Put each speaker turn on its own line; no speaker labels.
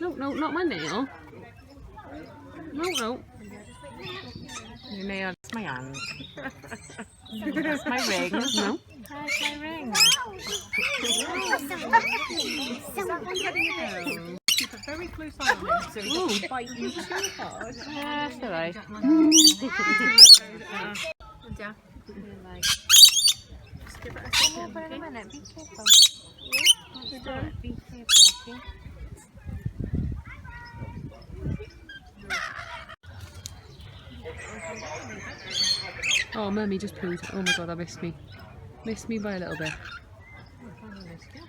No, no, not my nail. No, no.
Your nail, that's my hand. That's my ring.
No.
That's my ring. Keep a very close eye on him so he doesn't bite you too hard. That's alright.
Yeah.
Like,
Just give it a second.
wait a
Okay?
minute, be careful.
We're done.
Be careful, okay?
Oh, Mummy just pooed. Oh my god, I missed me. Missed me by a little bit.
Oh, I missed you.